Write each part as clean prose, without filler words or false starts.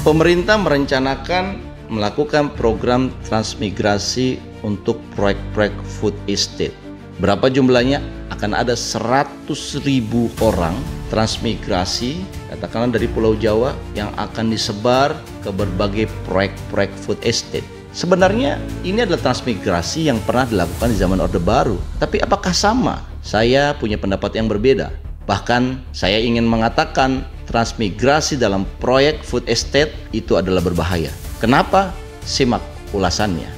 Pemerintah merencanakan melakukan program transmigrasi untuk proyek-proyek food estate. Berapa jumlahnya? Akan ada 100.000 orang transmigrasi, katakanlah dari Pulau Jawa, yang akan disebar ke berbagai proyek-proyek food estate. Sebenarnya ini adalah transmigrasi yang pernah dilakukan di zaman Orde Baru. Tapi apakah sama? Saya punya pendapat yang berbeda. Bahkan saya ingin mengatakan transmigrasi dalam proyek food estate itu adalah berbahaya. Kenapa? Simak ulasannya.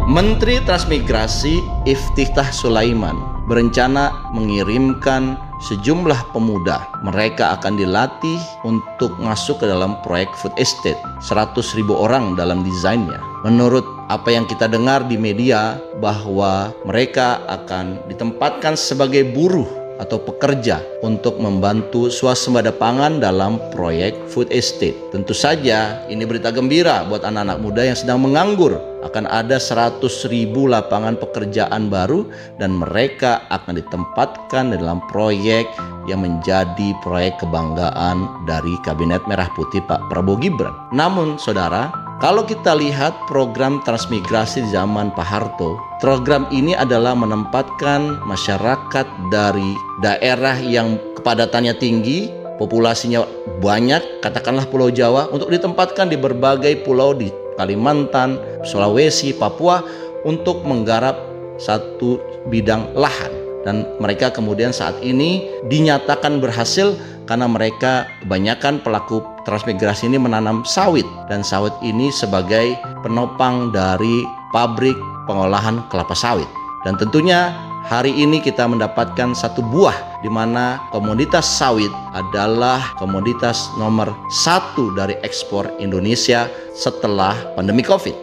Menteri Transmigrasi Iftitah Sulaiman berencana mengirimkan sejumlah pemuda. Mereka akan dilatih untuk masuk ke dalam proyek food estate. 100.000 orang dalam desainnya. Menurut apa yang kita dengar di media, bahwa mereka akan ditempatkan sebagai buruh atau pekerja untuk membantu swasembada pangan dalam proyek food estate. Tentu saja ini berita gembira buat anak-anak muda yang sedang menganggur. Akan ada 100.000 lapangan pekerjaan baru dan mereka akan ditempatkan dalam proyek yang menjadi proyek kebanggaan dari Kabinet Merah Putih Pak Prabowo Gibran. Namun saudara, kalau kita lihat program transmigrasi di zaman Pak Harto, program ini adalah menempatkan masyarakat dari daerah yang kepadatannya tinggi, populasinya banyak, katakanlah Pulau Jawa, untuk ditempatkan di berbagai pulau di Kalimantan, Sulawesi, Papua untuk menggarap satu bidang lahan. Dan mereka kemudian saat ini dinyatakan berhasil karena mereka kebanyakan pelaku transmigrasi ini menanam sawit. Dan sawit ini sebagai penopang dari pabrik pengolahan kelapa sawit. Dan tentunya hari ini kita mendapatkan satu buah di mana komoditas sawit adalah komoditas nomor 1 dari ekspor Indonesia setelah pandemi Covid.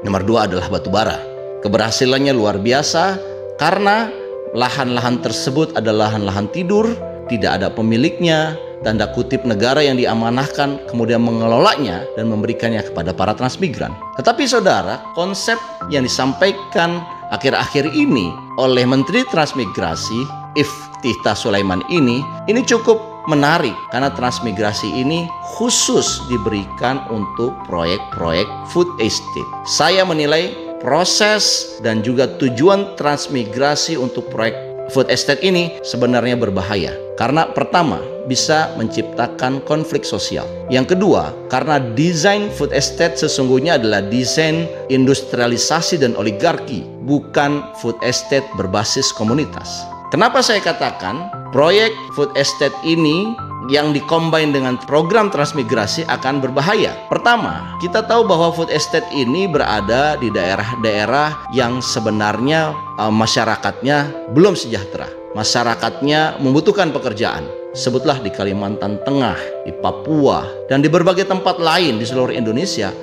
Nomor 2 adalah batu bara. Keberhasilannya luar biasa karena lahan-lahan tersebut adalah lahan-lahan tidur, tidak ada pemiliknya, tanda kutip negara yang diamanahkan kemudian mengelolanya dan memberikannya kepada para transmigran. Tetapi saudara, konsep yang disampaikan akhir-akhir ini oleh Menteri Transmigrasi Iftitah Sulaiman ini cukup menarik karena transmigrasi ini khusus diberikan untuk proyek-proyek food estate. Saya menilai proses dan juga tujuan transmigrasi untuk proyek food estate ini sebenarnya berbahaya. Karena pertama, bisa menciptakan konflik sosial. Yang kedua, karena desain food estate sesungguhnya adalah desain industrialisasi dan oligarki, bukan food estate berbasis komunitas. Kenapa saya katakan proyek food estate ini yang dikombin dengan program transmigrasi akan berbahaya? Pertama, kita tahu bahwa food estate ini berada di daerah-daerah yang sebenarnya masyarakatnya belum sejahtera. Masyarakatnya membutuhkan pekerjaan. Sebutlah di Kalimantan Tengah, di Papua, dan di berbagai tempat lain di seluruh Indonesia.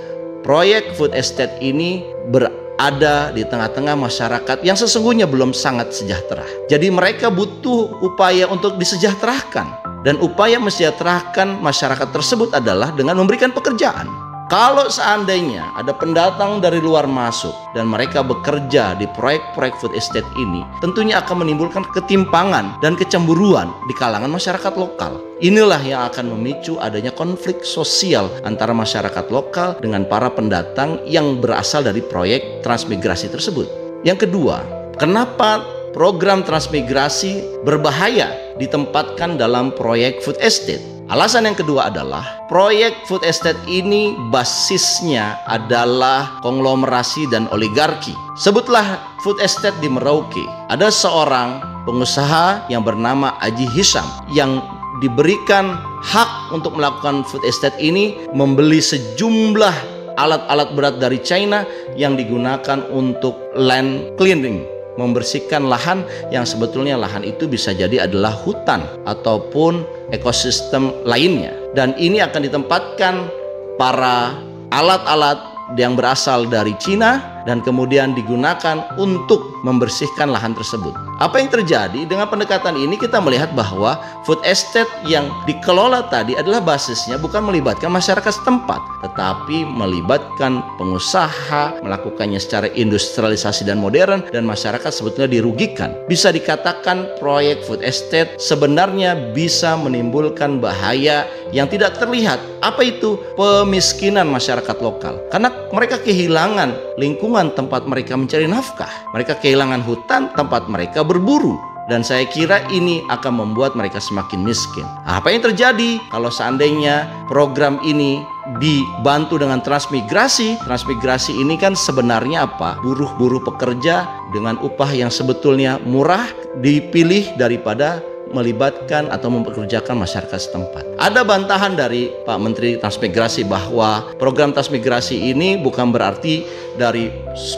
Proyek food estate ini berada di tengah-tengah masyarakat yang sesungguhnya belum sangat sejahtera. Jadi mereka butuh upaya untuk disejahterakan. Dan upaya mensejahterakan masyarakat tersebut adalah dengan memberikan pekerjaan. Kalau seandainya ada pendatang dari luar masuk dan mereka bekerja di proyek-proyek food estate ini, tentunya akan menimbulkan ketimpangan dan kecemburuan di kalangan masyarakat lokal. Inilah yang akan memicu adanya konflik sosial antara masyarakat lokal dengan para pendatang yang berasal dari proyek transmigrasi tersebut. Yang kedua, kenapa program transmigrasi berbahaya ditempatkan dalam proyek food estate? Alasan yang kedua adalah proyek food estate ini basisnya adalah konglomerasi dan oligarki. Sebutlah food estate di Merauke. Ada seorang pengusaha yang bernama Haji Hisham yang diberikan hak untuk melakukan food estate ini, membeli sejumlah alat-alat berat dari China yang digunakan untuk land clearing, membersihkan lahan yang sebetulnya lahan itu bisa jadi adalah hutan ataupun ekosistem lainnya. Dan ini akan ditempatkan para alat-alat yang berasal dari Cina dan kemudian digunakan untuk membersihkan lahan tersebut. Apa yang terjadi dengan pendekatan ini? Kita melihat bahwa food estate yang dikelola tadi adalah basisnya bukan melibatkan masyarakat setempat, tetapi melibatkan pengusaha, melakukannya secara industrialisasi dan modern, dan masyarakat sebetulnya dirugikan. Bisa dikatakan proyek food estate sebenarnya bisa menimbulkan bahaya yang tidak terlihat. Apa itu? Pemiskinan masyarakat lokal. Karena mereka kehilangan lingkungan tempat mereka mencari nafkah. Mereka kehilangan hutan tempat mereka berburu. Dan saya kira ini akan membuat mereka semakin miskin. Apa yang terjadi kalau seandainya program ini dibantu dengan transmigrasi? Transmigrasi ini kan sebenarnya apa? Buruh-buruh pekerja dengan upah yang sebetulnya murah dipilih daripada melibatkan atau mempekerjakan masyarakat setempat. Ada bantahan dari Pak Menteri Transmigrasi bahwa program transmigrasi ini bukan berarti dari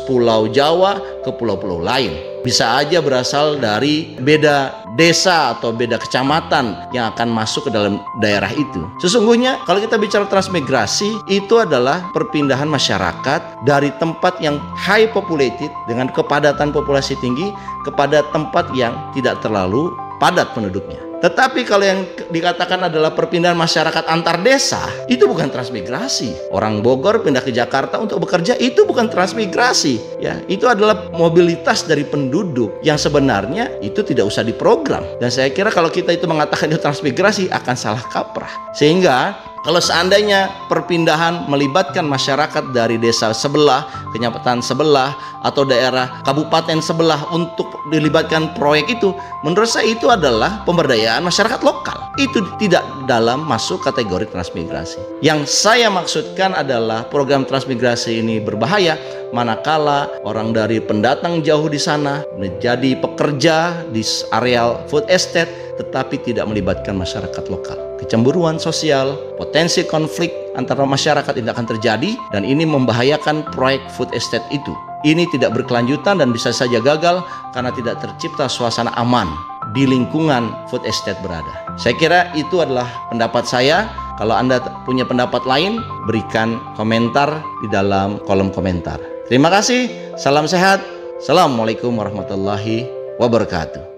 Pulau Jawa ke pulau-pulau lain. Bisa aja berasal dari beda desa atau beda kecamatan yang akan masuk ke dalam daerah itu. Sesungguhnya kalau kita bicara transmigrasi, itu adalah perpindahan masyarakat dari tempat yang high populated dengan kepadatan populasi tinggi kepada tempat yang tidak terlalu padat penduduknya. Tetapi kalau yang dikatakan adalah perpindahan masyarakat antar desa, itu bukan transmigrasi. Orang Bogor pindah ke Jakarta untuk bekerja, itu bukan transmigrasi. Ya, itu adalah mobilitas dari penduduk yang sebenarnya itu tidak usah diprogram. Dan saya kira kalau kita itu mengatakan itu transmigrasi akan salah kaprah. Sehingga kalau seandainya perpindahan melibatkan masyarakat dari desa sebelah, kecamatan sebelah, atau daerah kabupaten sebelah untuk dilibatkan proyek itu, menurut saya itu adalah pemberdayaan masyarakat lokal. Itu tidak dalam masuk kategori transmigrasi. Yang saya maksudkan adalah program transmigrasi ini berbahaya manakala orang dari pendatang jauh di sana menjadi pekerja di areal food estate tetapi tidak melibatkan masyarakat lokal. Kecemburuan sosial, potensi konflik antara masyarakat tidak akan terjadi, dan ini membahayakan proyek food estate itu. Ini tidak berkelanjutan dan bisa saja gagal karena tidak tercipta suasana aman di lingkungan food estate berada. Saya kira itu adalah pendapat saya. Kalau Anda punya pendapat lain, berikan komentar di dalam kolom komentar. Terima kasih, salam sehat. Assalamualaikum warahmatullahi wabarakatuh.